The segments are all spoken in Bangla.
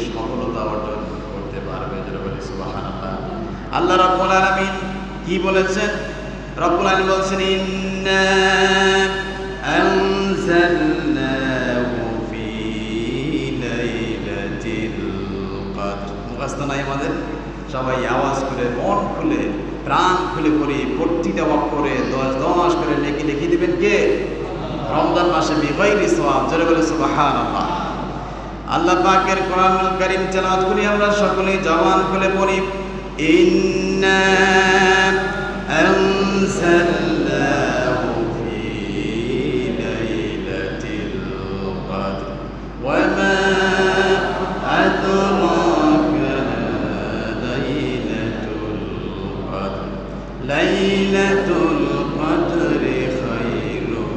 সফলতা অর্জন করতে পারবে। সুবহানাল্লাহ। আল্লাহ রাব্বুল আলামিন কি বলেছেন? রব্বুল আলামিন বলেছেন ইন্না আনজালনাহু ফি লাইলাতিল কদর। মুখস্থ নাই আমাদের? সবাই আওয়াজ করে মন খুলে প্রাণ খুলে পড়ি, প্রতিটা অক্ষরে 10 করে নেকি লিখে দিবেন কে? রমজান মাসে বিগাইরি সওয়াব। জোরে বলে সুবহানাল্লাহ। আল্লাহ পাকের কোরআনুল কারীম তেলাওয়াত করি আমরা সকলেই জবান খুলে পড়ি ইন্না আনজালনাহু ফি লাইলাতিল কদর ওয়া মা আদরাকা লাইলাতুল কদর লাইলাতুল কদরি খায়রুম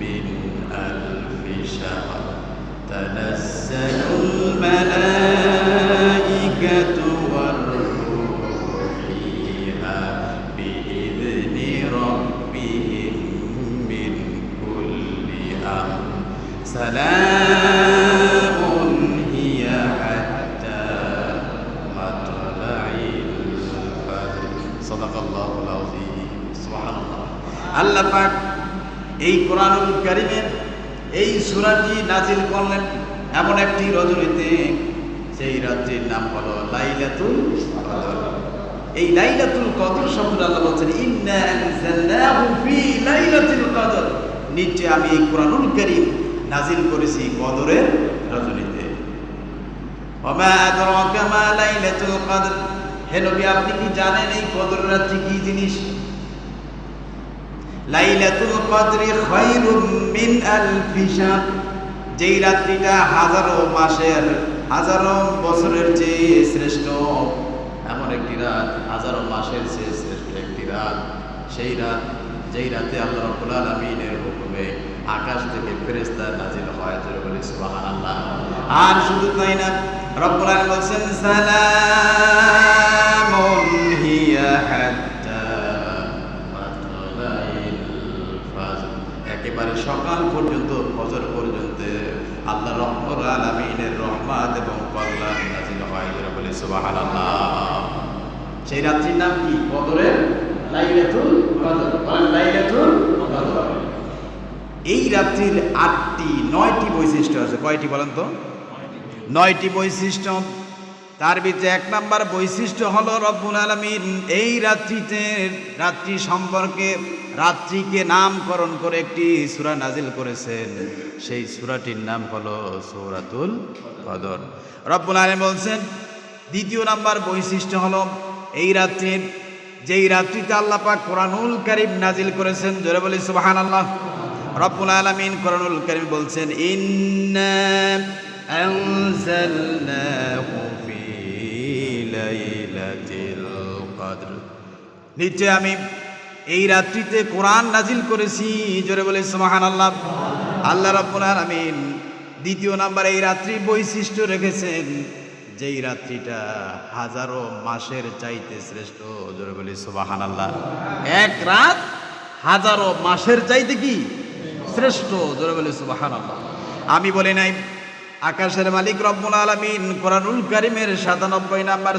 মিন আলফি শাহর তানাজ্জালুল মালাইকাতু ওয়ার রূহু ফিহা বিইذনি রাব্বিহিম মিন কুল্লি আমর সালামুন হিয়া হাত্তা মাতলাইল ফাজর। সাদাকাল্লাহুল আযীম। সুবহানাল্লাহ। আল্লাহ পাক এই কোরআনুল কারীমের এই সূরাটি নাজিল করলেন এমন একটি রজনীতে, সেই রাত্রির নাম হলো লাইলাতুল কদর। এই লাইলাতুল কদর সম্পর্কে আল্লাহ বলছেন ইন্না আনজালনাহু ফি লাইলাতিল কদর, নিশ্চয় আমি এই কোরআনুল কারীম নাজিল করেছি কদরের রজনীতে। ওয়া মা আদরাকা মা লাইলাতুল কদর, হে নবী আপনি কি জানেন এই কদর রাত্রি কি জিনিস? লাইলাতুল কদরি খায়রুম মিন আলফি শাহর, যেই রাত্রিটা হাজারো মাসের হাজারো বছরের চেয়ে শ্রেষ্ঠ। এমন একটি রাত, হাজারো মাসের চেয়ে শ্রেষ্ঠ একটি রাত। সেই রাত, যেই রাতে আল্লাহ রাব্বুল আলামিনের হুকুমে আকাশ থেকে ফেরেশতা নাজিল হয়। জোরে বলি সুবহানাল্লাহ। আর শুধু তাই না, রব্বুল আলামিন বলেন সালামুন হিয়া হাত্তা মাতলাইল ফাজর, একেবারে সকাল পর্যন্ত, ফজর পর্যন্ত আল্লাহ রাব্বুল আলামিনের রহমত এবং কল্যাণ নাজিল হয়। জোরে বলি সুবহানাল্লাহ। সেই রাত্রির নাম কি? কদরের লাইলাতুল কদর। লাইলাতুল কদর। এই রাত্রির 9টি বৈশিষ্ট্য আছে। কয়টি বলেন তো? 9টি বৈশিষ্ট্য। তার ভিতরে 1 নম্বর বৈশিষ্ট্য হলো রব্বুল আলামিন এই রাত্রি সম্পর্কে রাত্রিকে নামকরণ করে একটি সূরা নাজিল করেছেন। সেই সূরাটির নাম হলো সূরাতুল কদর। রব্বুল আলামিন বলছেন 2য় নম্বর বৈশিষ্ট্য হলো এই রাত্রির, যেই রাত্রিতে আল্লাহ পাক কোরআনুল কারীম নাজিল করেছেন। জোরে বলি সুবহানাল্লাহ। রব্বুল আলামিন কোরআনুল কারীম বলছেন ইন্না আনজালনাহু ফি লাইলাতিল কদর, নিশ্চয় আমি এই রাত্রিতে কোরআন নাজিল করেছি। জোরে বলি সুবহানাল্লাহ। আল্লাহ রাব্বুল আলামিন 2য় নাম্বার এই রাত্রির বৈশিষ্ট্য রেখেছেন, যেই রাত্রিটা হাজারো মাসের চাইতে শ্রেষ্ঠ। জোরে বলি সুবহানাল্লাহ। এক রাত হাজারো মাসের চাইতে কি শ্রেষ্ঠ। জোরে বলি সুবহানাল্লাহ। আমি বলি নাই, আকাশের মালিক রব্বুল আলামিন কোরআনুল কারীমের 97 নম্বর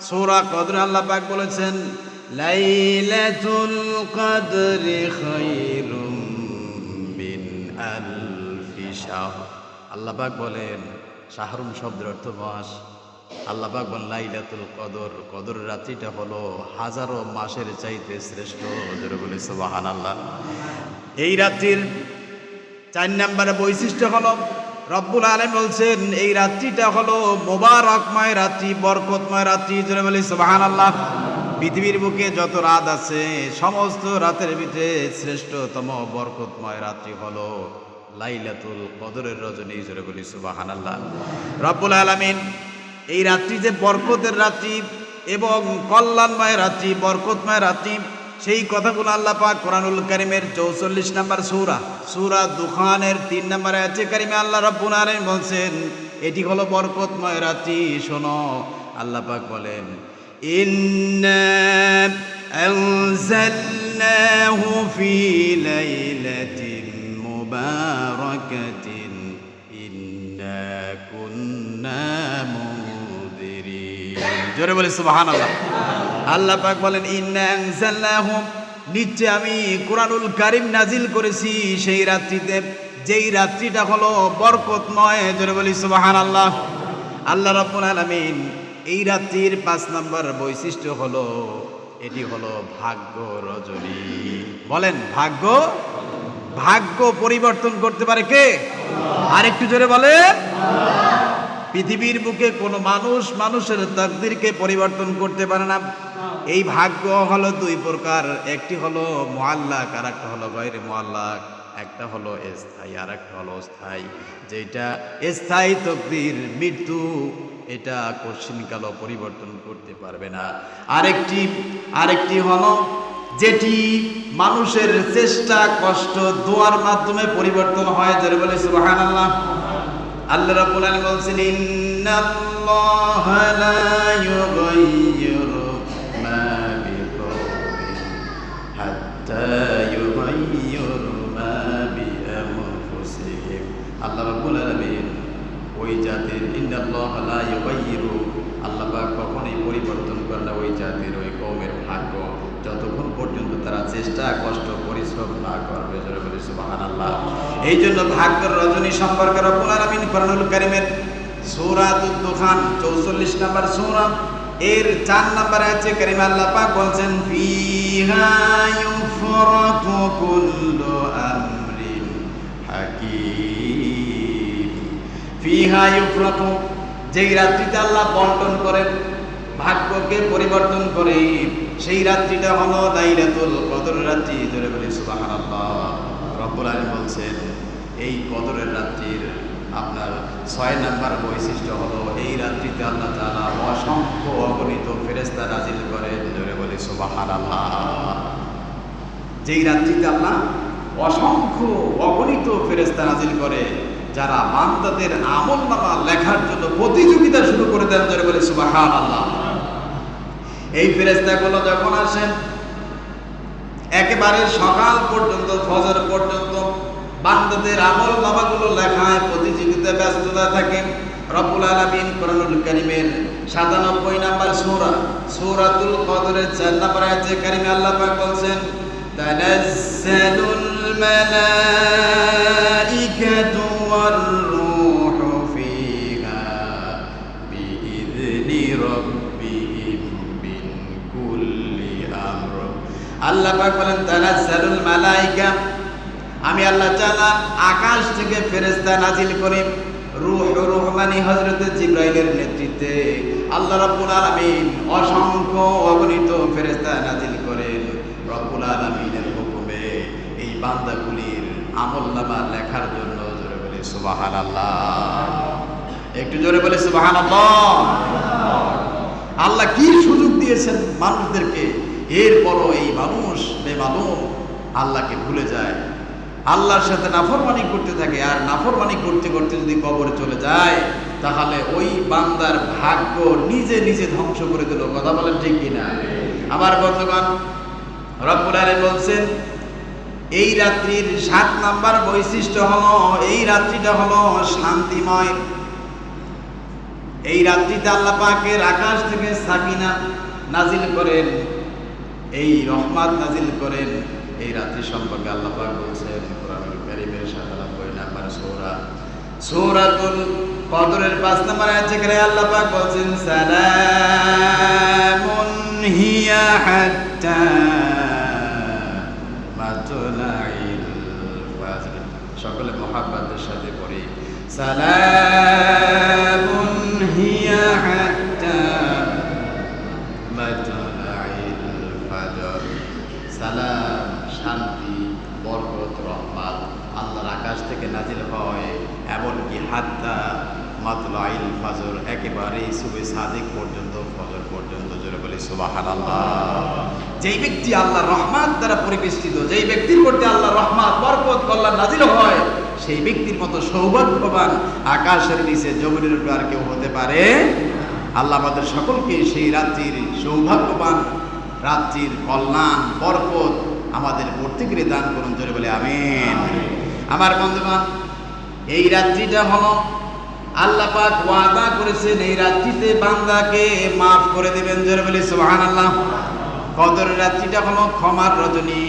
সূরা কদর আল্লাহ পাক বলেছেন লাইলাতুল কদরি খায়রুম মিন আলফি শাহর। আল্লাহ পাক বলেন শাহরুম শব্দের অর্থ মাস। আল্লাহ পাক বলেন লাইলাতুল কদর, কদর রাত্রিটা হলো হাজারো মাসের চাইতে শ্রেষ্ঠ। জোরে বলি সুবহানাল্লাহ। এই রাত্রির 4 নম্বর বৈশিষ্ট্য হলো রব্বুল আলামিন বলছেন এই রাত্রিটা হলো মোবারকময় রাত্রি, বরকতময় রাত্রি। জোরে বলি সুবহানাল্লাহ। পৃথিবীর বুকে যত রাত আছে সমস্ত রাতের ভিতরে শ্রেষ্ঠতম বরকতময় রাত্রি হলো লাইলাতুল কদরের রজনী। জোরে বলি সুবহানাল্লাহ। রব্বুল আলামিন এই রাত্রি যে বরকতের রাত্রি এবং কল্যাণময় রাত্রি, বরকতময় রাত্রি, সেই কথাগুলো আল্লাহ পাক কোরআনুল কারীমের 44 নম্বর সূরা দুখানের 3 নম্বর আয়াতে কারিমে আল্লাহ রাব্বুল আলামিন বলছেন এটি হলো বরকতময় রাত্রি। শোনো, আল্লাহ পাক বলেন ইন্না আনজালনাহু ফি লাইলাতিন মুবারাকাতিন ইন্না কুন্না জোরে বলি সুবহানাল্লাহ। আল্লাহ পাক বলেন ইন্না আনজালনাহু, নিশ্চয় আমি কুরআনুল কারীম নাজিল করেছি সেই রাত্রিতে, যেই রাত্রিটা হলো বরকতময়। জোরে বলি সুবহানাল্লাহ। আল্লাহ রাব্বুল আলামিন এই রাত্রির 5 নম্বর বৈশিষ্ট্য হলো এটি হলো ভাগ্য রজনী। বলেন ভাগ্য, ভাগ্য পরিবর্তন করতে পারে কে? আর একটু জোরে বলেন। পৃথিবীর বুকে কোনো মানুষ মানুষের তাকদীরকে পরিবর্তন করতে পারে না। এই ভাগ্য হলো দুই প্রকার, একটি হলো মুআল্লাক আর একটা হলো গায়রে মুআল্লাক। একটা হলো স্থায়ী আর একটা হলো অস্থায়ী। যেটা স্থায়ী তকদীর, মৃত্যু, এটা কোশ্চিনকালও পরিবর্তন করতে পারবে না। আরেকটি হলো যেটি মানুষের চেষ্টা কষ্ট দোয়ার মাধ্যমে পরিবর্তন হয়। যারা বলে সুবহানাল্লাহ। আল্লাহ রাব্বুল আলামিন বলেন ইন্নাল্লাহা লা ইউগাইয়িরু মা বিকাওমিন হাত্তা ইউগাইয়িরু মা বিআনফুসিহিম। আল্লাহ রাব্বুল আলামিন ওই জাতির ইন্নাল্লাহা লা ইউগাইয়িরু, আল্লাহ পাক কখনোই পরিবর্তন করে না ওই জাতির ওই কওমের ভাগ্য যতক্ষণ পর্যন্ত তারা চেষ্টা কষ্ট পরিশ্রম না করবে। জোরে বলি সুবহানাল্লাহ। এই জন্য ভাগ্যের রজনী সম্পর্কে রব্বুল আলামিন কুরআনুল কারীমের সূরাতুদ দুখান 44 নম্বর সূরা এর 4 নম্বর আয়াতে কারীমা আল্লাহ পাক বলেন ফিহা ইউফরাকু কুল্লু আমরিন হাকীম। ফিহা ইউফরাকু, যেই রাত্রিতে আল্লাহ বন্টন করেন, ভাগ্যকে পরিবর্তন করে, সেই রাত্রিটা হলো লাইলাতুল কদর রাত্রি। জোরে বলি সুবহানাল্লাহ। রব্বুল আলামিন বলছেন এই কদরের রাত্রির আপনার 6 নম্বর বৈশিষ্ট্য হলো এই রাত্রিতে আল্লাহ তাআলা অসংখ্য অগণিত ফেরেশতা নাজিল করেন। জোরে বলি সুবহানাল্লাহ। যেই রাত্রিতে আল্লাহ অসংখ্য অগণিত ফেরেশতা নাজিল করে, যারা বান্দাদের আমলনামা লেখার জন্য প্রতিযোগিতা শুরু করে দেন। জোরে বলি সুবহানাল্লাহ। এই ফেরেশতাগুলো যখন আসেন একেবারে সকাল পর্যন্ত, ফজর পর্যন্ত বান্দাদের আমলনামাগুলো লেখায় প্রতিযোগিতা ব্যস্ততা থাকে। রব্বুল আলামিন কুরআনুল কারীমের 97 নম্বর সূরা সূরাতুল কদরের 4 নম্বর আয়াতে কারীমে আল্লাহ পাক বলেন তানাজ্জালুল মালাইকাতু ওয়ার রূহু ফিহা বিইذনি রাব্বিহিম মিন কুল্লি আমর। আল্লাহ পাক বলেন তানাজ্জালুল মালাইকা, আমি আল্লাহ তাআলা আকাশ থেকে ফেরেশতা নাজিল করি। রূহ মানে হযরত জিবরাইলের নেতৃত্বে আল্লাহ রাব্বুল আলামিন অসংখ্য অগণিত ফেরেশতা নাজিল করেন রব্বুল আলামিনের হুকুমে এই বান্দাগুলির আমলনামা লেখার জন্য। জোরে বলি সুবহানাল্লাহ। একটু জোরে বলি সুবহানাল্লাহ। আল্লাহ কি সুযোগ দিয়েছেন মানুষদেরকে, এরপরও এই মানুষ বেমালুম আল্লাহকে ভুলে যায়, আল্লাহর সাথে নাফরমানি করতে থাকে। আর নাফরমানি করতে করতে যদি কবরে চলে যায় তাহলে ওই বান্দার ভাগ্য নিজে নিজে ধ্বংস করে দিল। কথা বলেন ঠিক কিনা? আমার বন্ধুগণ, রব্বুল আলামিন বলছেন এই রাত্রির 7 নাম্বার বৈশিষ্ট্য হলো এই রাত্রিটা হলো শান্তিময়। এই রাত্রিতে আল্লাহ পাকের আকাশ থেকে সাকিনা নাজিল করেন, এই রহমত নাজিল করেন। এই রাত্রি সম্পর্কে আল্লাহ পাক বলছেন কুরআনুল কারীমের 97 নম্বর সূরা সূরাতুল কদরের 5 নম্বর আয়াতে করে আল্লাহ পাক বলছেন সালামুন হিয়া হাত্তা মাতলাইল ফাজর। সকলে মুহাব্বতের সাথে পড়ি সালামুন হিয়া হাত্তা মাতলাইল ফাজর। সালাম, শান্তি, বরকত, রহমত আল্লাহর আকাশ থেকে নাজিল হয়, এমনকি হাত্তা মাতলাইল ফজর, একেবারে সুবে সাদিক পর্যন্ত, ফজর পর্যন্ত। জোরে বলি সুবহানাল্লাহ। যেই ব্যক্তি আল্লাহর রহমত দ্বারা পরিবেষ্টিত, যেই ব্যক্তির মধ্যে আল্লাহর রহমত, বরকত, কল্যাণ নাজিল হয়, সেই ব্যক্তির মতো সৌভাগ্যবান আকাশের নিচে জমিনের উপর আর কেউ হতে পারে। আল্লাহ আমাদের সকলকে সেই রাত্রির সৌভাগ্যবান রাত্রির কল্যাণ বরকত আমাদের প্রত্যেকের দান করুন। জোরে বলে আমিন। আমার বন্ধুগণ, এই রাত্রিটা হলো আল্লাহ পাক ওয়াদা করে বলেছেন এই রাত্রিতে বান্দাকে মাফ করে দিবেন। জোরে বলি সুবহানাল্লাহ। কদরের রাত্রিটা হলো ক্ষমার রজনী,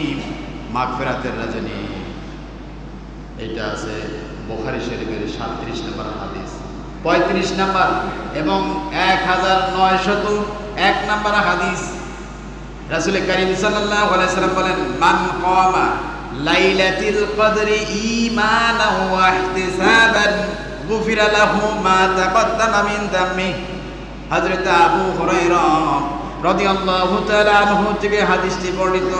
মাগফিরাতের রজনী। এটা আছে বুখারী শরীফের 37 নম্বর হাদিস, 35 নম্বর এবং 1901 নম্বর হাদিস। রাসূল কারীম সাল্লাল্লাহু আলাইহি ওয়াসাল্লাম বলেন, মান কামা লাইলাতুল কদরি ঈমানান ওয়া ইহতিসাবান গুফিরা লাহু মা তাকদ্দামা মিন যামবিহি। হযরত আবু হুরায়রা রাদিয়াল্লাহু তাআলা আনহু থেকে হাদিসটি বর্ণিত।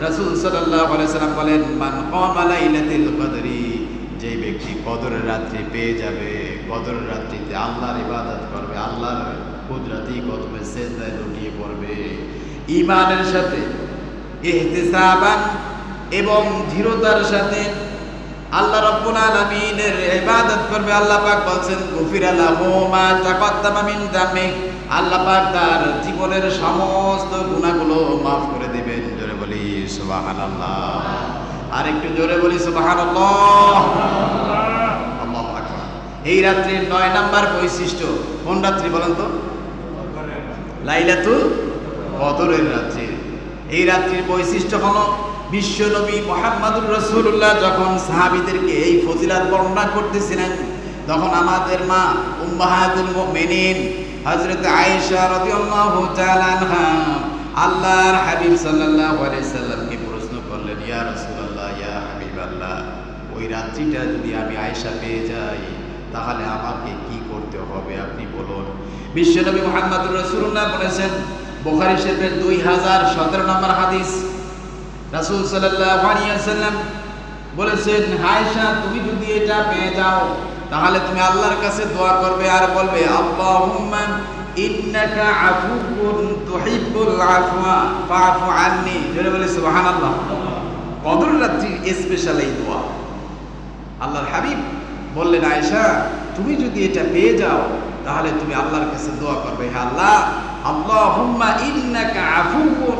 রাসূল সাল্লাল্লাহু আলাইহি ওয়াসাল্লাম বলেন, মান কামা লাইলাতুল কদরি, যে ব্যক্তি কদরের রাত্রি পেয়ে যাবে, কদরের রাত্রিতে আল্লাহর ইবাদত করবে, আল্লাহর কুদরতি কদমে সিজদায় লুটিয়ে পড়বে ঈমানের সাথে, ইহতিসাবান এবং দৃঢ়তার সাথে আল্লাহ রাব্বুল আলামিনের ইবাদত করবে। আল্লাহ পাক বলেন, গুফিরা লাহু মা তাকদ্দামা মিন যামবিহি, আল্লাহ পাক তার জীবনের সমস্ত গুনাহগুলো মাফ করে দিবেন। জোরে বলি সুবহানাল্লাহ। আর একটু জোরে বলি সুবহানাল্লাহ। আল্লাহু আকবার। এই রাত্রির 9 নাম্বার বৈশিষ্ট্য কোন রাত্রি বলেন তো? লাইলাতুল কদরের রাত্রি। এই রাত্রির বৈশিষ্ট্য হলো বিশ্বনবী মুহাম্মদুর রাসূলুল্লাহ যখন সাহাবীদেরকে এই ফজিলত বর্ণনা করতেছিলেন, তখন আমাদের মা উম্মাহাতুল মুমিনিন হযরত আয়েশা রাদিয়াল্লাহু তাআলা আনহা আল্লাহর হাবিব সাল্লাল্লাহু আলাইহি সাল্লামকে প্রশ্ন করলেন, ইয়া রাসূলুল্লাহ, ইয়া হাবিবাল্লাহ, ওই রাত্রিটা যদি আমি আয়েশা পেয়ে যাই তাহলে আমাকে কি করতে হবে আপনি বলুন। বিশ্বনবী মুহাম্মদুর রাসূলুল্লাহ বলেছেন, বুখারী শরীফের 2017 নম্বর হাদিস, রাসূল সাল্লাল্লাহু আলাইহি ওয়াসাল্লাম বলেছেন, আয়েশা তুমি যদি এটা পেয়ে যাও তাহলে তুমি আল্লাহর কাছে দোয়া করবে আর বলবে, আল্লাহুম্মা ইন্নাকা আফুউন তুহিব্বুল আফওয়া ফাআফু আন্নি। জোরে বলে সুবহানাল্লাহ। কদরের রাত্রির স্পেশাল এই দোয়া আল্লাহর হাবিব বললেন, আয়েশা তুমি যদি এটা পেয়ে যাও তাহলে তুমি আল্লাহর কাছে দোয়া করবে, হে আল্লাহ, আল্লাহুম্মা ইন্নাকা আফুউন,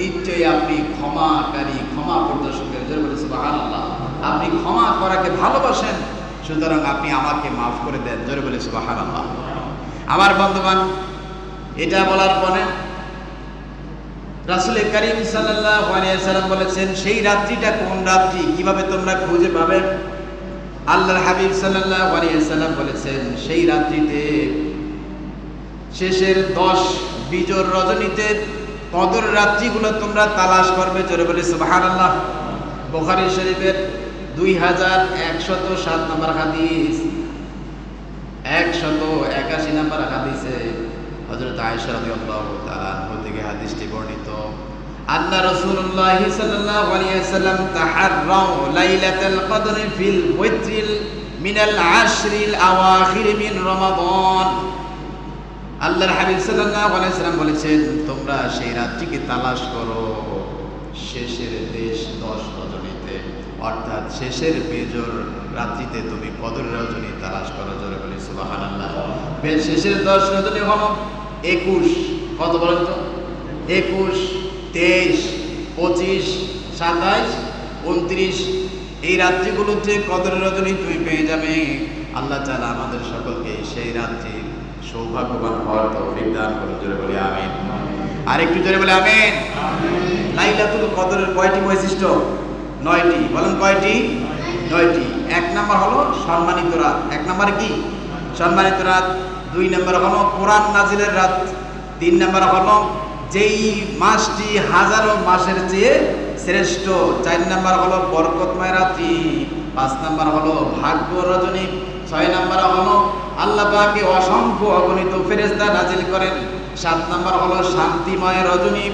নিশ্চয়ই আপনি ক্ষমাকারী, ক্ষমা প্রদর্শকের। জোরে বলে সুবহানাল্লাহ। আপনি ক্ষমা করাকে ভালোবাসেন, সুতরাং আপনি আমাকে মাফ করে দেন। জোরে বলে সুবহানাল্লাহ। আমার বন্ধুগণ, এটা বলার পরে রাসূল কারীম সাল্লাল্লাহু আলাইহি ওয়াসাল্লাম বলেছেন, সেই রাত্রিটা কোন রাত্রি, কিভাবে তোমরা খুঁজে পাবে? আল্লাহর হাবিব সাল্লাল্লাহু আলাইহি ওয়াসাল্লাম বলেছেন, সেই রাত্রিতে শেষের 10 বিজোড় রজনীতে কদর রাত্রিগুলো তোমরা তালাশ করবে। জোরে বলে সুবহানাল্লাহ। বুখারী শরীফের 2107 নম্বর হাদিস, 181 নম্বর হাদিসে হযরত আয়েশা রাদিয়াল্লাহু তাআলা আনহা থেকে হাদিসটি বর্ণিত, আন্না রাসূলুল্লাহ সাল্লাল্লাহু আলাইহি ওয়াসাল্লাম তাহাররাউ লাইলাতুল কদরি ফিল ওয়াত্রিল মিনাল আশরিল আওয়াখির মিন রমাদান। আল্লাহর হাবিব সাল্লাল্লাহু আলাইহি ওয়াসাল্লাম বলেছেন, তোমরা সেই রাত্রিকে তালাশ করো শেষের 10 রজনীতে, অর্থাৎ শেষের বেজোর রাত্রিতে তুমি কদর রজনী তালাশ করো। জোরে বলি সুবহানাল্লাহ। শেষের 10 রজনী হলো 21, কত বলেন তো? 21, 23, 25, 27, 29, এই রাত্রিগুলোতে কদর রজনী তুমি পেয়ে যাবে। আল্লাহ তাআলা আমাদের সকলকে সেই রাত্রির সৌভাগ্যবান হওয়ার তৌফিক দান করুন। জোরে বলি আমিন। আর একটু জোরে বলি আমিন। লাইলাতুল কদরের কয়টি বৈশিষ্ট্য? 9টি। বলেন কয়টি? 9টি। 1 নাম্বার হলো সম্মানিত রাত। 1 নাম্বার কি? সম্মানিত রাত। 2 নাম্বার হলো কোরআন নাজিলের রাত। 3 নাম্বার হলো যেই মাসটি হাজারো মাসের চেয়ে শ্রেষ্ঠ। 4 নাম্বার হলো বরকতময় রাত্রি। 5 নাম্বার হলো ভাগ্য রজনী। 6 নাম্বার হলো আল্লাহ পাকে অসংখ্য অগণিত ফেরেশতা নাজিল করেন। 7 নাম্বার হলো শান্তিময় রজনী।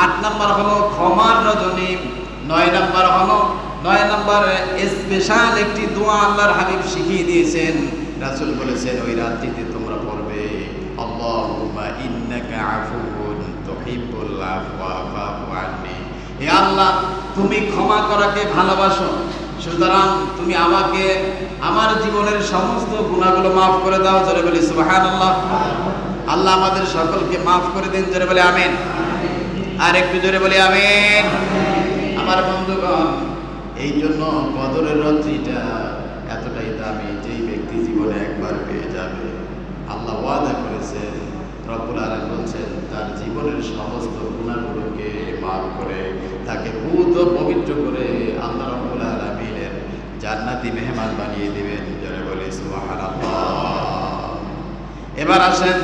8 নাম্বার হলো ক্ষমার রজনী। 9 নাম্বার স্পেশাল একটি দোয়া আল্লাহর হাবিব শিখিয়ে দিয়েছেন। রাসূল বলেছেন, ওই রাত্রিতে তোমরা পড়বে, আল্লাহুম্মা ইন্নাকা আফুউন তুহিব্বুল আফওয়া ফাআফু আন্নি। হে আল্লাহ, তুমি ক্ষমা করাকে ভালোবাসো, সুতরাং তুমি আমাকে আমার জীবনের সমস্ত গুনাহগুলো মাফ করে দাও। জোরে বলি সুবহানাল্লাহ। আল্লাহ আমাদের সকলকে মাফ করে দিন। জোরে বলি আমিন। আর একটু জোরে বলি আমিন। আমার বন্ধুগণ, এই জন্য কদরের রাত্রিটা এতটাই দামি, যেই ব্যক্তি জীবনে একবার পেয়ে যাবে, আল্লাহ ওয়াদা রব্বুল আলামিন বলছেন তার জীবনের সমস্ত গুনাহগুলোকে মাফ করে তাকে পূত ও পবিত্র করে আল্লাহ রব্বুল আলামিনের জান্নাতি মেহমান বানিয়ে দিবেন। যারা বলে সুবহানাল্লাহ। এবার আসেন